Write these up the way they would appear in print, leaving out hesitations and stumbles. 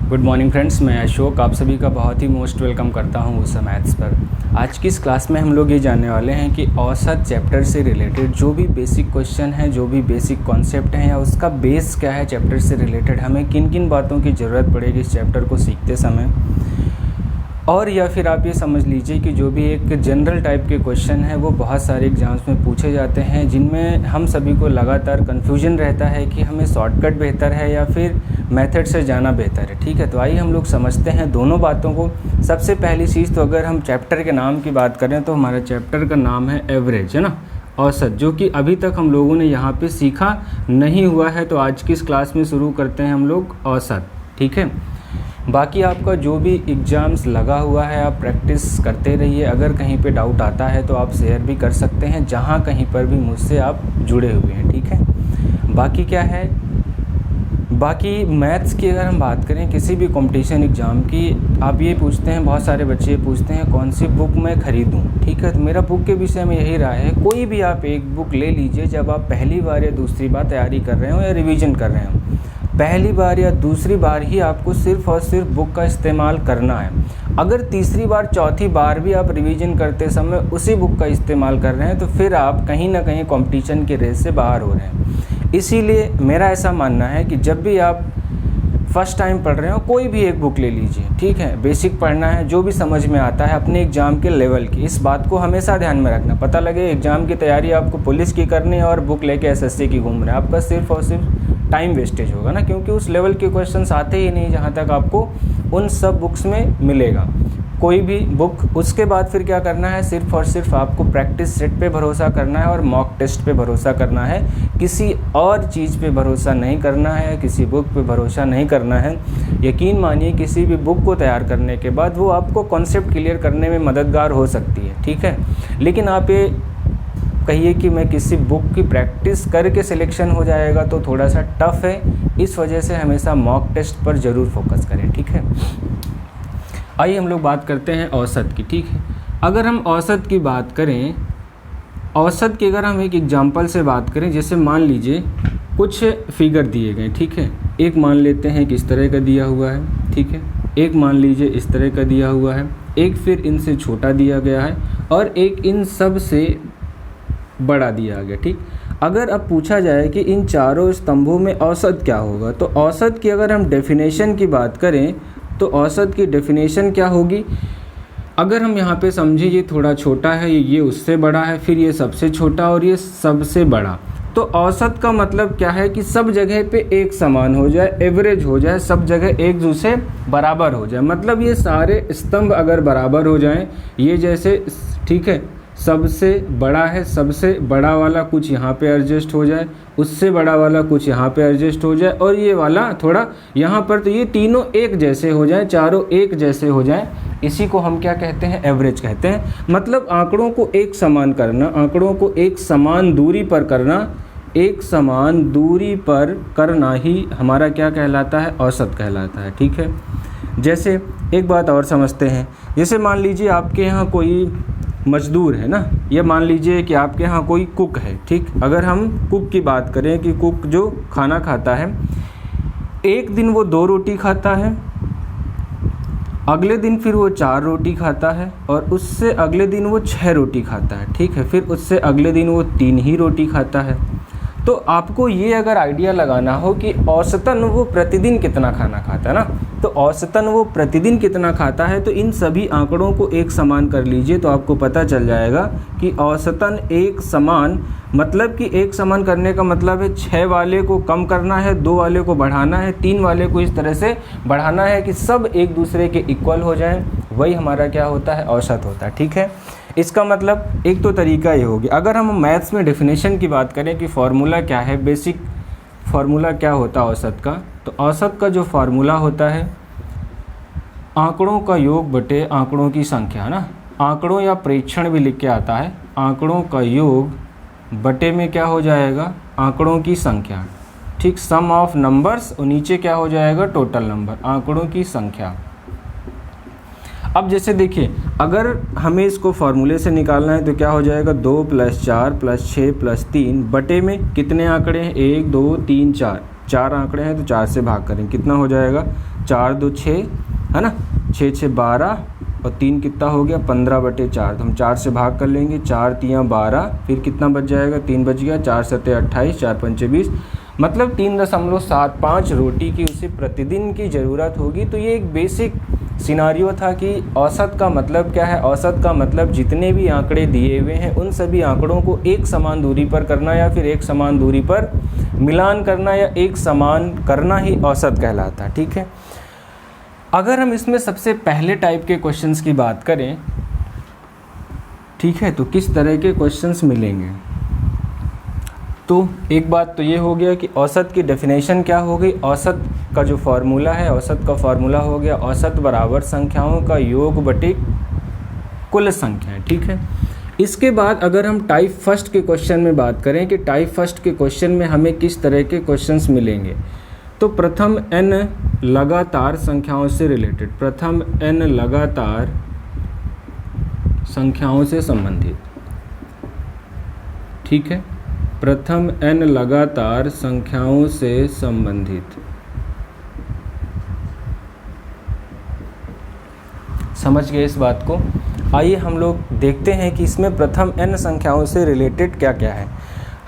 Good morning friends, मैं अशोक आप सभी का बहुत ही मोस्ट वेलकम करता हूं उस मैथ्स पर। आज की इस क्लास में हम लोग ये जानने वाले हैं कि औसत चैप्टर से रिलेटेड जो भी बेसिक क्वेश्चन है, जो भी बेसिक कॉन्सेप्ट हैं या उसका बेस क्या है चैप्टर से रिलेटेड, हमें किन किन बातों की ज़रूरत पड़ेगी इस चैप्टर को सीखते समय। और या फिर आप ये समझ लीजिए कि जो भी एक जनरल टाइप के क्वेश्चन है वो बहुत सारे एग्जाम्स में पूछे जाते हैं, जिनमें हम सभी को लगातार कन्फ्यूजन रहता है कि हमें शॉर्टकट बेहतर है या फिर मेथड से जाना बेहतर है। ठीक है, तो आइए हम लोग समझते हैं दोनों बातों को। सबसे पहली चीज़ तो अगर हम चैप्टर के नाम की बात करें तो हमारा चैप्टर का नाम है एवरेज, है ना, औसत, जो कि अभी तक हम लोगों ने यहाँ पे सीखा नहीं हुआ है। तो आज की इस क्लास में शुरू करते हैं हम लोग औसत। ठीक है, बाकी आपका जो भी एग्ज़ाम्स लगा हुआ है आप प्रैक्टिस करते रहिए। अगर कहीं पे डाउट आता है तो आप शेयर भी कर सकते हैं, जहाँ कहीं पर भी मुझसे आप जुड़े हुए हैं। ठीक है, बाकी क्या है, बाकी मैथ्स की अगर हम बात करें किसी भी कंपटीशन एग्ज़ाम की, आप ये पूछते हैं, बहुत सारे बच्चे ये पूछते हैं कौन सी बुक मैं ख़रीदूँ। ठीक है, तो मेरा बुक के विषय में यही राय है, कोई भी आप एक बुक ले लीजिए जब आप पहली बार या दूसरी बार तैयारी कर रहे हो या रिवीजन कर रहे हो। पहली बार या दूसरी बार ही आपको सिर्फ़ और सिर्फ बुक का इस्तेमाल करना है। अगर तीसरी बार चौथी बार भी आप रिवीजन करते समय उसी बुक का इस्तेमाल कर रहे हैं तो फिर आप कहीं ना कहीं कंपटीशन के रेस से बाहर हो रहे हैं। इसीलिए मेरा ऐसा मानना है कि जब भी आप फर्स्ट टाइम पढ़ रहे हो कोई भी एक बुक ले लीजिए। ठीक है, बेसिक पढ़ना है, जो भी समझ में आता है अपने एग्ज़ाम के लेवल की। इस बात को हमेशा ध्यान में रखना। पता लगे एग्ज़ाम की तैयारी आपको पुलिस की करनी है और बुक लेके एसएससी की घूम रहे हैं, आपका सिर्फ और सिर्फ टाइम वेस्टेज होगा ना, क्योंकि उस लेवल के क्वेश्चंस आते ही नहीं जहाँ तक आपको उन सब बुक्स में मिलेगा कोई भी बुक। उसके बाद फिर क्या करना है, सिर्फ और सिर्फ आपको प्रैक्टिस सेट पे भरोसा करना है और मॉक टेस्ट पे भरोसा करना है। किसी और चीज़ पे भरोसा नहीं करना है, किसी बुक पे भरोसा नहीं करना है। यकीन मानिए किसी भी बुक को तैयार करने के बाद वो आपको कॉन्सेप्ट क्लियर करने में मददगार हो सकती है। ठीक है, लेकिन आप ये कहिए कि मैं किसी बुक की प्रैक्टिस करके सिलेक्शन हो जाएगा तो थोड़ा सा टफ है। इस वजह से हमेशा मॉक टेस्ट पर ज़रूर फोकस करें। ठीक है, आइए हम लोग बात करते हैं औसत की। ठीक है, अगर हम औसत की बात करें, औसत की अगर हम एक एग्जांपल से बात करें, जैसे मान लीजिए कुछ फिगर दिए गए। ठीक है, एक मान लेते हैं कि इस तरह का दिया हुआ है। ठीक है, एक मान लीजिए इस तरह का दिया हुआ है, एक फिर इनसे छोटा दिया गया है और एक इन सब से बड़ा दिया गया। ठीक, अगर अब पूछा जाए कि इन चारों स्तंभों में औसत क्या होगा, तो औसत की अगर हम डेफिनेशन की बात करें तो औसत की डेफिनेशन क्या होगी। अगर हम यहाँ पे समझे ये थोड़ा छोटा है, ये उससे बड़ा है, फिर ये सबसे छोटा और ये सबसे बड़ा, तो औसत का मतलब क्या है कि सब जगह पे एक समान हो जाए, एवरेज हो जाए, सब जगह एक दूसरे बराबर हो जाए। मतलब ये सारे स्तंभ अगर बराबर हो जाएं, ये जैसे, ठीक है, सबसे बड़ा है, सबसे बड़ा वाला कुछ यहाँ पे एडजस्ट हो जाए, उससे बड़ा वाला कुछ यहाँ पे एडजस्ट हो जाए और ये वाला थोड़ा यहाँ पर, तो ये तीनों एक जैसे हो जाए, चारों एक जैसे हो जाए। इसी को हम क्या कहते हैं, एवरेज कहते हैं। मतलब आंकड़ों को एक समान करना, आंकड़ों को एक समान दूरी पर करना, एक समान दूरी पर करना ही हमारा क्या कहलाता है, औसत कहलाता है। ठीक है, जैसे एक बात और समझते हैं, जैसे मान लीजिए आपके यहाँ कोई मजदूर है ना, ये मान लीजिए कि आपके यहाँ कोई कुक है। ठीक, अगर हम कुक की बात करें कि कुक जो खाना खाता है, एक दिन वो 2 रोटी खाता है, अगले दिन फिर वो 4 रोटी खाता है और उससे अगले दिन वो 6 रोटी खाता है। ठीक है, फिर उससे अगले दिन वो 3 ही रोटी खाता है। तो आपको ये अगर आइडिया लगाना हो कि औसतन वो प्रतिदिन कितना खाना खाता है ना, तो औसतन वो प्रतिदिन कितना खाता है, तो इन सभी आंकड़ों को एक समान कर लीजिए तो आपको पता चल जाएगा कि औसतन एक समान, मतलब कि एक समान करने का मतलब है 6 वाले को कम करना है, 2 वाले को बढ़ाना है, 3 वाले को इस तरह से बढ़ाना है कि सब एक दूसरे के इक्वल हो जाएं। वही हमारा क्या होता है, औसत होता है। ठीक है, इसका मतलब एक तो तरीका ये होगी। अगर हम मैथ्स में डेफिनेशन की बात करें कि फार्मूला क्या है, बेसिक फार्मूला क्या होता है औसत का, तो औसत का जो फार्मूला होता है आंकड़ों का योग बटे आंकड़ों की संख्या ना, आंकड़ों या प्रेक्षण भी लिख के आता है, आंकड़ों का योग बटे में क्या हो जाएगा, आंकड़ों की संख्या। ठीक, सम ऑफ नंबर्स और नीचे क्या हो जाएगा, टोटल नंबर, आंकड़ों की संख्या। अब जैसे देखिए, अगर हमें इसको फार्मूले से निकालना है तो क्या हो जाएगा, 2 + 4 + 6 + 3 बटे में कितने आंकड़े हैं, 1 2 3 4, 4 आंकड़े हैं तो 4 से भाग करें, कितना हो जाएगा, 4 2 6 है ना, 6 6 12 और 3 कितना हो गया 15/4। तो हम 4 से भाग कर लेंगे, 4 3 12, फिर कितना बच जाएगा 3 बच गया, 4 7 28, 4 5 20, मतलब 3.75 रोटी की उसे प्रतिदिन की ज़रूरत होगी। तो ये एक बेसिक सिनारियो था कि औसत का मतलब क्या है। औसत का मतलब जितने भी आंकड़े दिए हुए हैं उन सभी आंकड़ों को एक समान दूरी पर करना या फिर एक समान दूरी पर मिलान करना या एक समान करना ही औसत कहलाता है। ठीक है, अगर हम इसमें सबसे पहले टाइप के क्वेश्चंस की बात करें, ठीक है, तो किस तरह के क्वेश्चंस मिलेंगे। तो एक बात तो ये हो गया कि औसत की डेफिनेशन क्या हो गई। औसत का जो फार्मूला है, औसत का फार्मूला हो गया औसत बराबर संख्याओं का योग बटे कुल संख्याएं। ठीक है, इसके बाद अगर हम टाइप फर्स्ट के क्वेश्चन में बात करें कि टाइप फर्स्ट के क्वेश्चन में हमें किस तरह के क्वेश्चंस मिलेंगे, तो प्रथम n लगातार संख्याओं से रिलेटेड, प्रथम n लगातार संख्याओं से संबंधित। ठीक है, प्रथम n लगातार संख्याओं से संबंधित। समझ गए इस बात को। आइए हम लोग देखते हैं कि इसमें प्रथम n संख्याओं से रिलेटेड क्या क्या है।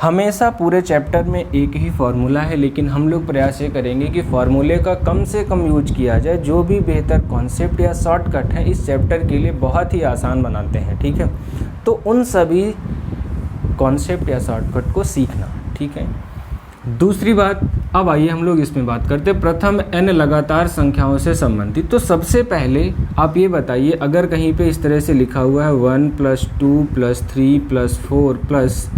हमेशा पूरे चैप्टर में एक ही फार्मूला है, लेकिन हम लोग प्रयास ये करेंगे कि फार्मूले का कम से कम यूज किया जाए। जो भी बेहतर कॉन्सेप्ट या शॉर्टकट है इस चैप्टर के लिए बहुत ही आसान बनाते हैं। ठीक है, तो उन सभी कॉन्सेप्ट या शॉर्टकट को सीखना। ठीक है, दूसरी बात, अब आइए हम लोग इसमें बात करते हैं प्रथम n लगातार संख्याओं से संबंधित। तो सबसे पहले आप ये बताइए, अगर कहीं पे इस तरह से लिखा हुआ है 1 + 2 + 3 + 4 प्लस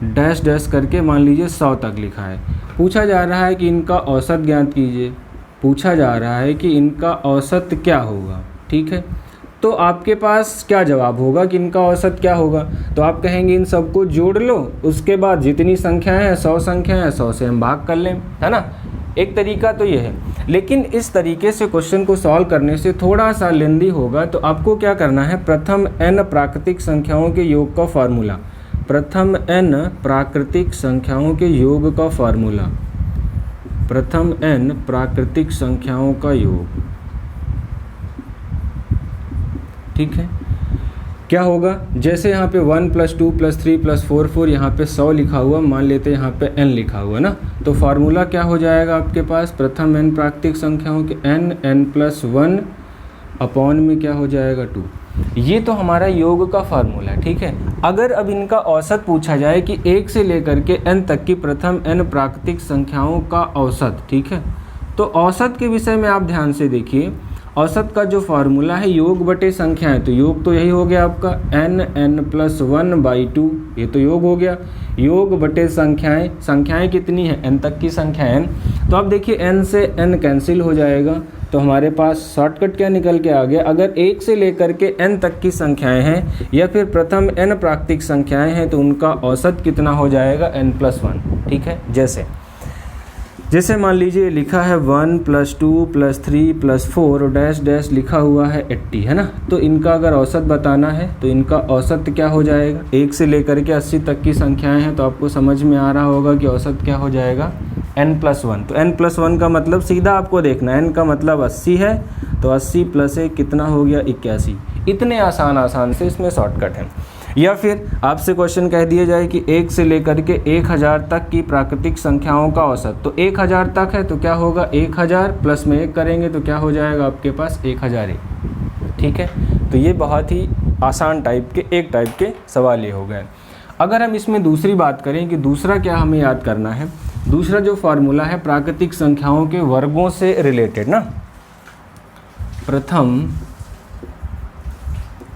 डैश डैश करके मान लीजिए 100 तक लिखा है, पूछा जा रहा है कि इनका औसत ज्ञात कीजिए, पूछा जा रहा है कि इनका औसत क्या होगा। ठीक है, तो आपके पास क्या जवाब होगा कि इनका औसत क्या होगा। तो आप कहेंगे इन सबको जोड़ लो, उसके बाद जितनी संख्याएं हैं 100 संख्याएं हैं, 100 से हम भाग कर लें, है ना। एक तरीका तो ये है, लेकिन इस तरीके से क्वेश्चन को सॉल्व करने से थोड़ा सा लेंदी होगा। तो आपको क्या करना है, प्रथम n प्राकृतिक संख्याओं के योग का फार्मूला, प्रथम n प्राकृतिक संख्याओं के योग का फार्मूला, प्रथम n प्राकृतिक संख्याओं का योग। ठीक है, क्या होगा, जैसे यहाँ पे 1 + 2 + 3 + 4 4, यहाँ पे 100 लिखा हुआ, मान लेते हैं यहाँ पे n लिखा हुआ ना, तो फार्मूला क्या हो जाएगा आपके पास, प्रथम n प्राकृतिक संख्याओं के n + 1 अपॉन में क्या हो जाएगा 2। ये तो हमारा योग का फार्मूला है। ठीक है, अगर अब इनका औसत पूछा जाए कि 1 से लेकर के n तक की प्रथम n प्राकृतिक संख्याओं का औसत, ठीक है, तो औसत के विषय में आप ध्यान से देखिए। औसत का जो फार्मूला है योग बटे संख्याएं, तो योग तो यही हो गया आपका n + 1/2, ये तो योग हो गया। योग बटे संख्याएं, संख्याएं कितनी है, n तक की संख्याएं, तो अब देखिए n से n कैंसिल हो जाएगा, तो हमारे पास शॉर्टकट क्या निकल के आ गया। अगर 1 से लेकर के n तक की संख्याएं हैं या फिर प्रथम n प्राकृतिक संख्याएं हैं, तो उनका औसत कितना हो जाएगा n + 1। ठीक है, जैसे मान लीजिए लिखा है 1 + 2 + 3 + 4 डैश डैश लिखा हुआ है 80, है ना। तो इनका अगर औसत बताना है तो इनका औसत क्या हो जाएगा, 1 से लेकर के 80 तक की संख्याएं हैं, तो आपको समझ में आ रहा होगा कि औसत क्या हो जाएगा n + 1। तो n + 1 का मतलब सीधा आपको देखना, n का मतलब 80 है, तो 80 + 1 कितना हो गया 81। इतने आसान से इसमें शॉर्टकट है। या फिर आपसे क्वेश्चन कह दिया जाए कि 1 से लेकर के 1000 तक की प्राकृतिक संख्याओं का औसत, तो 1000 तक है तो क्या होगा 1000 प्लस में 1 करेंगे तो क्या हो जाएगा आपके पास 1001। ठीक है, तो ये बहुत ही आसान एक टाइप के सवाल ये हो गए। अगर हम इसमें दूसरी बात करें कि दूसरा क्या हमें याद करना है, दूसरा जो फार्मूला है प्राकृतिक संख्याओं के वर्गों से रिलेटेड ना, प्रथम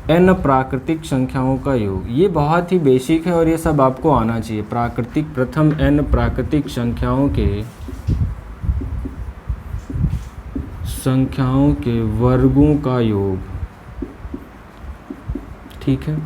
n प्राकृतिक संख्याओं का योग, ये बहुत ही बेसिक है और ये सब आपको आना चाहिए। प्रथम n प्राकृतिक संख्याओं के वर्गों का योग। ठीक है,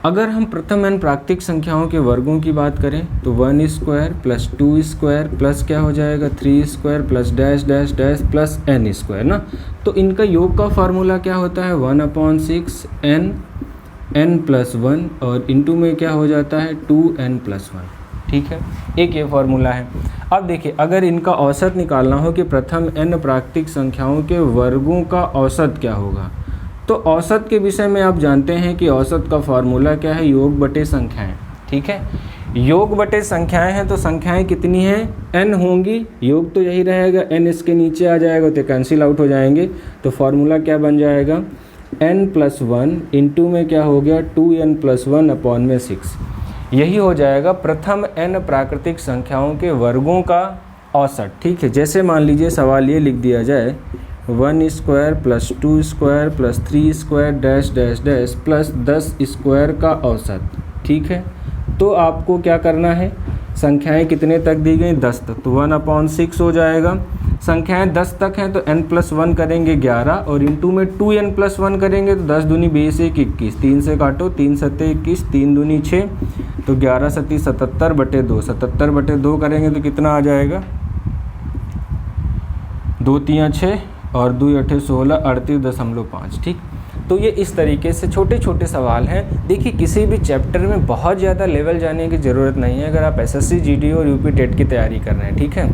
अगर हम प्रथम n प्राकृतिक संख्याओं के वर्गों की बात करें तो 1² + 2² प्लस क्या हो जाएगा 3² plus dash dash dash plus n² ना। तो इनका योग का फार्मूला क्या होता है 1/6 n + 1 और इंटू में क्या हो जाता है 2n + 1। ठीक है, एक ये फार्मूला है। अब देखिए, अगर इनका औसत निकालना हो कि प्रथम n प्राकृतिक संख्याओं के वर्गों का औसत क्या होगा, तो औसत के विषय में आप जानते हैं कि औसत का फार्मूला क्या है, योग बटे संख्याएं। ठीक है, योग बटे संख्याएं हैं तो संख्याएं कितनी हैं, n होंगी, योग तो यही रहेगा, n इसके नीचे आ जाएगा तो कैंसिल आउट हो जाएंगे। तो फार्मूला क्या बन जाएगा, n+1 इंटू में क्या हो गया 2n+1 अपॉन में 6। यही हो जाएगा प्रथम n प्राकृतिक संख्याओं के वर्गों का औसत। ठीक है, जैसे मान लीजिए सवाल ये लिख दिया जाए 1 square plus 2 square plus 3 square dash dash dash plus 10 square का औसत। ठीक है, तो आपको क्या करना है, संख्याएं कितने तक दी गई, 10 तक, तो 1/6 हो जाएगा। संख्याएं 10 तक हैं तो n+1 करेंगे 11 और इंटू में 2n+1 करेंगे तो 10 दूनी 20 1 21, 3 से काटो, 3 सत्ते 21, 3 दूनी 6, तो 11 सत्ती 77 बटे 2, 77 बटे 2 करेंगे तो कितना आ जाएगा, 2 3 6 और 2 8 16, 38.5। ठीक, तो ये इस तरीके से छोटे छोटे सवाल हैं। देखिए, किसी भी चैप्टर में बहुत ज़्यादा लेवल जाने की ज़रूरत नहीं है अगर आप एसएससी, जीडी और यूपी टेट की तैयारी कर रहे हैं। ठीक है,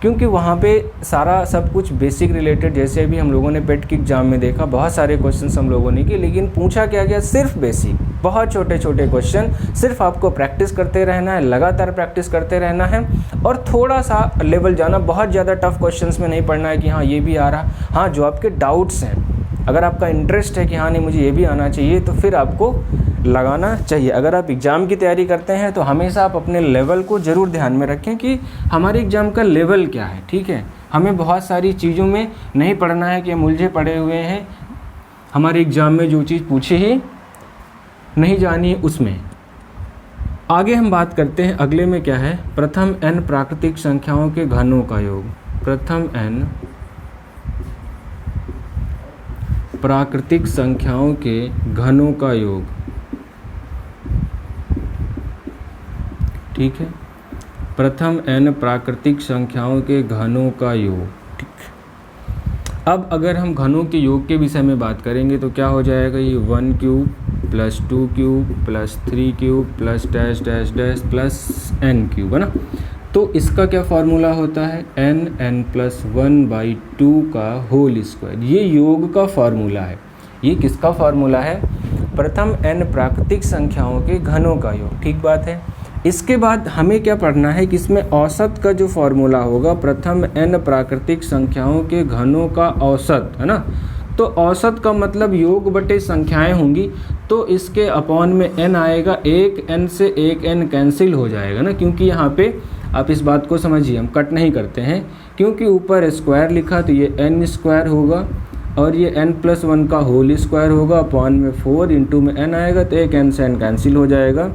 क्योंकि वहाँ पे सारा सब कुछ बेसिक रिलेटेड, जैसे अभी हम लोगों ने पेट के एग्जाम में देखा, बहुत सारे क्वेश्चंस हम लोगों ने किए, लेकिन पूछा क्या गया, सिर्फ बेसिक, बहुत छोटे छोटे क्वेश्चन। सिर्फ आपको प्रैक्टिस करते रहना है, लगातार प्रैक्टिस करते रहना है और थोड़ा सा लेवल जाना, बहुत ज़्यादा टफ क्वेश्चंस में नहीं पढ़ना है कि हाँ ये भी आ रहा। हाँ, जो आपके डाउट्स हैं, अगर आपका इंटरेस्ट है कि हाँ नहीं मुझे ये भी आना चाहिए, तो फिर आपको लगाना चाहिए। अगर आप एग्ज़ाम की तैयारी करते हैं तो हमेशा आप अपने लेवल को ज़रूर ध्यान में रखें कि हमारे एग्ज़ाम का लेवल क्या है। ठीक है, हमें बहुत सारी चीज़ों में नहीं पढ़ना है कि हम उलझे पड़े हुए हैं, हमारे एग्ज़ाम में जो चीज़ पूछी ही नहीं जानी उसमें। आगे हम बात करते हैं, अगले में क्या है, प्रथम n प्राकृतिक संख्याओं के घनों का योग। प्रथम n प्राकृतिक संख्याओं के घनों का योग। ठीक है, प्रथम n प्राकृतिक संख्याओं के घनों का योग। ठीक, अब अगर हम घनों के योग के विषय में बात करेंगे तो क्या हो जाएगा, ये 1 cube plus 2 cube plus 3 cube plus dash dash dash plus n cube, है ना। तो इसका क्या फार्मूला होता है, n+1/2 का होल स्क्वायर। ये योग का फार्मूला है। ये किसका फार्मूला है, प्रथम n प्राकृतिक संख्याओं के घनों का योग। ठीक बात है। इसके बाद हमें क्या पढ़ना है कि इसमें औसत का जो फार्मूला होगा, प्रथम n प्राकृतिक संख्याओं के घनों का औसत, है ना। तो औसत का मतलब योग बटे संख्याएं होंगी, तो इसके अपॉन में n आएगा, एक n से एक n कैंसिल हो जाएगा ना, क्योंकि यहाँ पे आप इस बात को समझिए, हम कट नहीं करते हैं, क्योंकि ऊपर स्क्वायर लिखा तो ये n स्क्वायर होगा और ये n+1 का होल स्क्वायर होगा, अपॉन में 4 इंटू में n आएगा तो एक n से n कैंसिल हो जाएगा।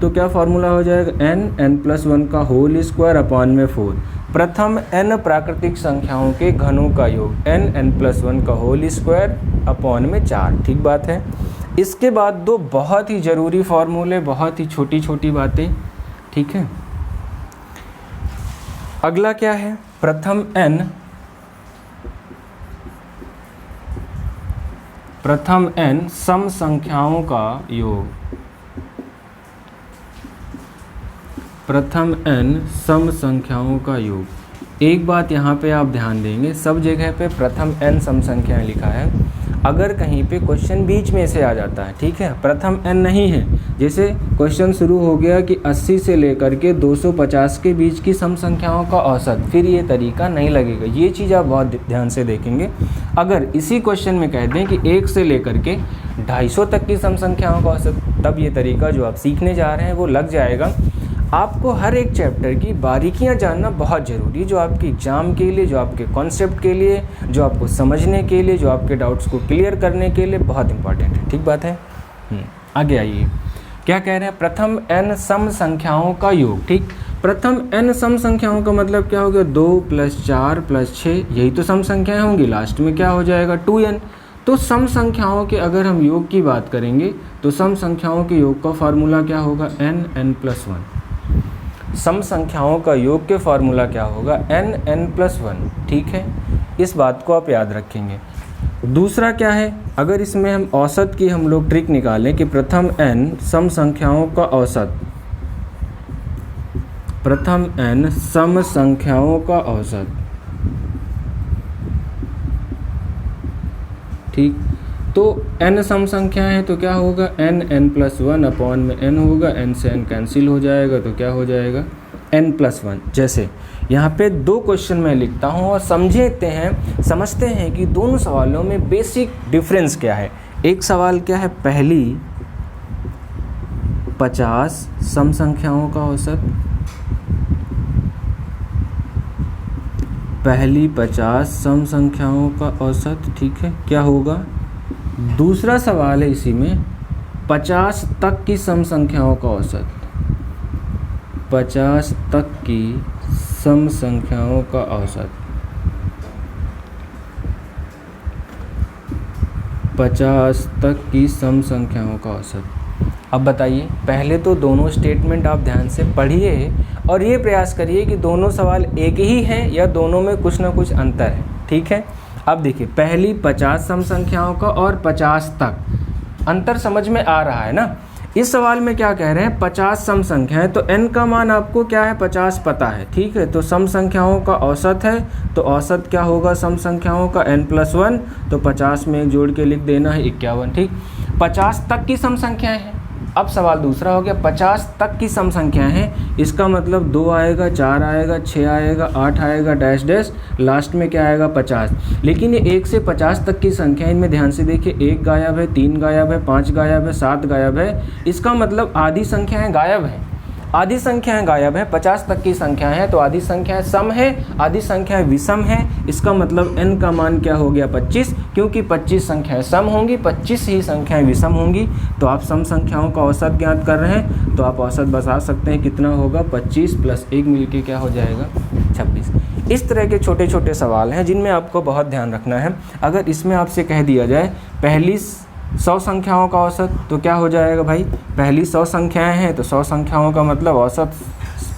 तो क्या फार्मूला हो जाएगा, n+1 का होल स्क्वायर अपॉन में 4। प्रथम n प्राकृतिक संख्याओं के घनों का योग, n+1 का होल स्क्वायर अपॉन में 4। ठीक बात है। इसके बाद दो बहुत ही ज़रूरी फार्मूले, बहुत ही छोटी छोटी बातें। ठीक है, अगला क्या है, प्रथम n सम संख्याओं का योग। प्रथम n सम संख्याओं का योग। एक बात यहाँ पे आप ध्यान देंगे, सब जगह पे प्रथम n सम संख्याएं लिखा है। अगर कहीं पे क्वेश्चन बीच में से आ जाता है, ठीक है, प्रथम n नहीं है, जैसे क्वेश्चन शुरू हो गया कि 80 से लेकर के 250 के बीच की सम संख्याओं का औसत, फिर ये तरीका नहीं लगेगा। ये चीज़ आप बहुत ध्यान से देखेंगे। अगर इसी क्वेश्चन में कह दें कि 1 से लेकर के 250 तक की सम संख्याओं का औसत, तब ये तरीका जो आप सीखने जा रहे हैं वो लग जाएगा। आपको हर एक चैप्टर की बारीकियां जानना बहुत ज़रूरी है, जो आपके एग्ज़ाम के लिए, जो आपके कॉन्सेप्ट के लिए, जो आपको समझने के लिए, जो आपके डाउट्स को क्लियर करने के लिए बहुत इंपॉर्टेंट है। ठीक बात है। आगे आइए, क्या कह रहे हैं, प्रथम n सम संख्याओं का योग। ठीक, प्रथम n सम संख्याओं का मतलब क्या हो गया, 2 + 4 + 6, यही तो सम संख्याएं होंगी। लास्ट में क्या हो जाएगा, 2n। तो सम संख्याओं के अगर हम योग की बात करेंगे तो सम संख्याओं के योग का फार्मूला क्या होगा, n+1। सम संख्याओं का योग के फार्मूला क्या होगा, n+1। ठीक है, इस बात को आप याद रखेंगे। दूसरा क्या है, अगर इसमें हम औसत की हम लोग ट्रिक निकालें कि प्रथम n सम संख्याओं का औसत, प्रथम n सम संख्याओं का औसत, ठीक। तो n सम संख्या है तो क्या होगा, n+1 अपॉन में n होगा, n से n कैंसिल हो जाएगा तो क्या हो जाएगा n+1। जैसे यहाँ पे दो क्वेश्चन मैं लिखता हूँ और समझते हैं कि दोनों सवालों में बेसिक डिफरेंस क्या है। एक सवाल क्या है, पहली 50 सम संख्याओं का औसत, पहली 50 सम संख्याओं का औसत, ठीक है, क्या होगा। दूसरा सवाल है इसी में 50 तक की सम संख्याओं का औसत, 50 तक की सम संख्याओं का औसत, 50 तक की सम संख्याओं का औसत। अब बताइए, पहले तो दोनों स्टेटमेंट आप ध्यान से पढ़िए और ये प्रयास करिए कि दोनों सवाल एक ही हैं या दोनों में कुछ ना कुछ अंतर है, ठीक है। अब देखिए, पहली 50 सम संख्याओं का और 50 तक, अंतर समझ में आ रहा है ना। इस सवाल में क्या कह रहे हैं, 50 सम संख्या है तो n का मान आपको क्या है, 50 पता है, ठीक है। तो सम संख्याओं का औसत है तो औसत क्या होगा सम संख्याओं का, n+1, तो 50 में एक जोड़ के लिख देना है 51, ठीक। 50 तक की सम संख्याएं हैं। अब सवाल दूसरा हो गया, 50 तक की सम संख्याएं हैं, इसका मतलब 2 आएगा, 4 आएगा, 6 आएगा, 8 आएगा, डैश डैश, लास्ट में क्या आएगा 50। लेकिन ये 1 से 50 तक की संख्या, इनमें ध्यान से देखिए, 1 गायब है, 3 गायब है, 5 गायब है, 7 गायब है, इसका मतलब आधी संख्याएं गायब हैं, आधी संख्याएं गायब है। 50 तक की संख्या है तो आधी संख्याएं सम है, आधी संख्याएं विषम है, इसका मतलब n का मान क्या हो गया 25, क्योंकि 25 संख्याएं सम होंगी, 25 ही संख्याएं विषम होंगी। तो आप सम संख्याओं का औसत ज्ञात कर रहे हैं तो आप औसत बता सकते हैं कितना होगा, 25 + 1 मिलके क्या हो जाएगा 26। इस तरह के छोटे छोटे सवाल हैं जिनमें आपको बहुत ध्यान रखना है। अगर इसमें आपसे कह दिया जाए पहली 100 संख्याओं का औसत, तो क्या हो जाएगा भाई, पहली 100 संख्याएं हैं तो 100 संख्याओं का मतलब औसत,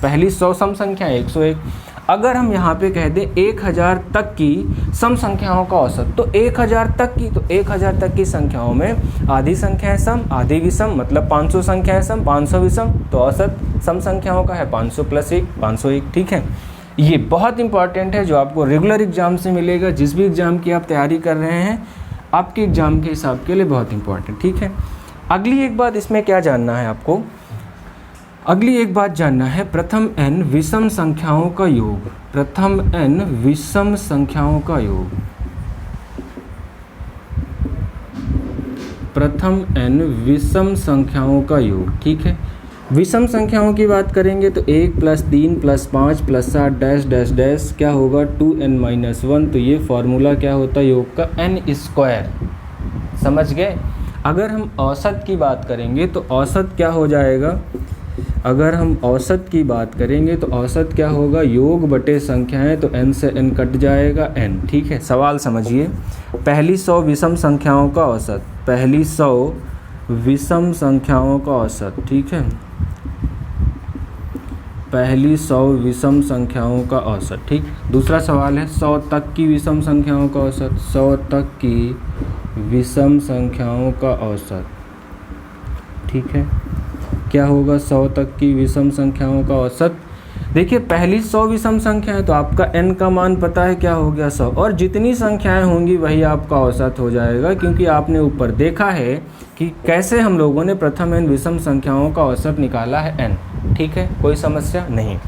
पहली 100 सम संख्याएं 101। अगर हम यहाँ पे कह दें 1000 तक की सम संख्याओं का औसत, तो 1000 तक की, तो 1000 तक की संख्याओं में आधी संख्याएं सम, आधी विषम, मतलब 500 संख्याएं सम, 500 विषम, तो औसत सम संख्याओं का है 500 + 1 501, ठीक है। ये बहुत इंपॉर्टेंट है जो आपको रेगुलर एग्जाम से मिलेगा, जिस भी एग्जाम की आप तैयारी कर रहे हैं आपके एग्जाम के हिसाब के लिए बहुत इंपॉर्टेंट, ठीक है। अगली एक बात इसमें क्या जानना है आपको, अगली एक बात जानना है, प्रथम n विषम संख्याओं का योग, प्रथम n विषम संख्याओं का योग, प्रथम n विषम संख्याओं का योग, ठीक है। विषम संख्याओं की बात करेंगे तो 1 + 3 + 5 + 7 डैश डैश डैश क्या होगा 2n-1, तो ये फॉर्मूला क्या होता है योग का, n²। समझ गए। अगर हम औसत की बात करेंगे तो औसत क्या हो जाएगा, अगर हम औसत की बात करेंगे तो औसत क्या होगा, योग बटे संख्याएं, तो n से n कट जाएगा n, ठीक है। सवाल समझिए, पहली 100 विषम संख्याओं का औसत, पहली 100 विषम संख्याओं का औसत, ठीक है, पहली 100 विषम संख्याओं का औसत, ठीक। दूसरा सवाल है 100 तक की विषम संख्याओं का औसत, 100 तक की विषम संख्याओं का औसत, ठीक है। क्या होगा 100 तक की विषम संख्याओं का औसत, देखिए पहली 100 विषम संख्या है तो आपका n का मान पता है क्या हो गया 100, और जितनी संख्याएं होंगी वही आपका औसत हो जाएगा, क्योंकि आपने ऊपर देखा है कि कैसे हम लोगों ने प्रथम n विषम संख्याओं का औसत निकाला है n, ठीक है, कोई समस्या नहीं।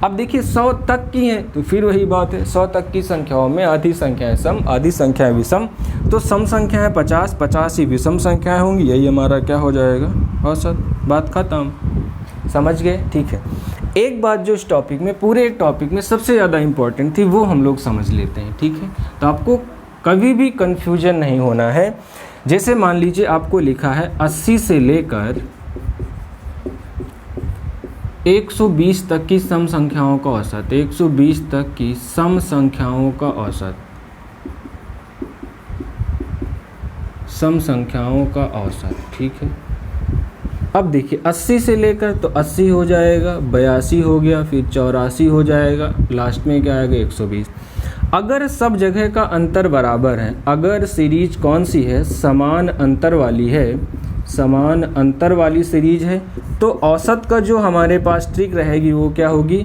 अब देखिए 100 तक की है तो फिर वही बात है, 100 तक की संख्याओं में आधी संख्याएं सम, आधी संख्याएं विषम, तो सम संख्याएं 50, 50 ही विषम संख्याएं होंगी, यही हमारा क्या हो जाएगा औसत, बात खत्म। समझ गए, ठीक है। एक बात जो इस टॉपिक में, पूरे एक टॉपिक में सबसे ज़्यादा इम्पोर्टेंट थी वो हम लोग समझ लेते हैं, ठीक है। तो आपको कभी भी कन्फ्यूजन नहीं होना है। जैसे मान लीजिए आपको लिखा है 80 से लेकर 120 तक की सम संख्याओं का औसत, 120 तक की सम संख्याओं का औसत, सम संख्याओं का औसत, ठीक है। अब देखिए 80 से लेकर तो 80 हो जाएगा, 82 हो गया, फिर 84 हो जाएगा, लास्ट में क्या आएगा 120। अगर सब जगह का अंतर बराबर है, अगर सीरीज कौन सी है, समान अंतर वाली है, समान अंतर वाली सीरीज है। तो औसत का जो हमारे पास ट्रिक रहेगी वो क्या होगी,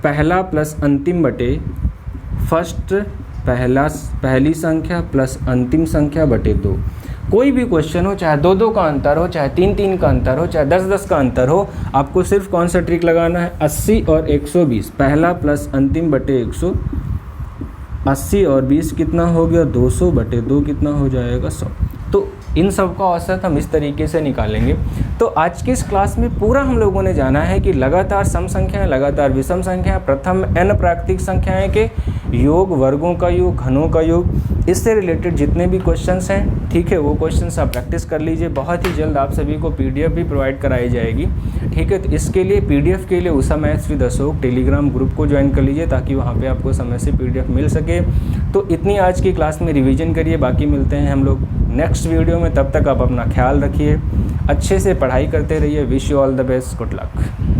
पहला प्लस अंतिम बटे फर्स्ट पहली संख्या प्लस अंतिम संख्या बटे 2। कोई भी क्वेश्चन हो, चाहे 2-2 का अंतर हो, चाहे 3-3 का अंतर हो, चाहे 10-10 का अंतर हो, आपको सिर्फ कौन सा ट्रिक लगाना है, 80 और 120, पहला प्लस अंतिम बटे 100, 80 और 20 कितना हो गया, 200 बटे 2 कितना हो जाएगा, 100। तो इन सब का औसत हम इस तरीके से निकालेंगे। तो आज की इस क्लास में पूरा हम लोगों ने जाना है कि लगातार सम संख्याएं, लगातार विषम संख्याएं, प्रथम n प्राकृतिक संख्याएं के योग, वर्गों का योग, घनों का योग, इससे रिलेटेड जितने भी क्वेश्चंस हैं, ठीक है, वो क्वेश्चंस आप प्रैक्टिस कर लीजिए। बहुत ही जल्द आप सभी को पीडीएफ भी प्रोवाइड कराई जाएगी, ठीक है। तो इसके लिए पीडीएफ के लिए Usha maths with Ashok Telegram group को ज्वाइन कर लीजिए, ताकि वहाँ पे आपको समय से पीडीएफ मिल सके। तो इतनी आज की क्लास में रिवीजन करिए, बाकी मिलते हैं हम लोग नेक्स्ट वीडियो में। तब तक आप अपना ख्याल रखिए, अच्छे से पढ़ाई करते रहिए। Wish you all the best, good luck.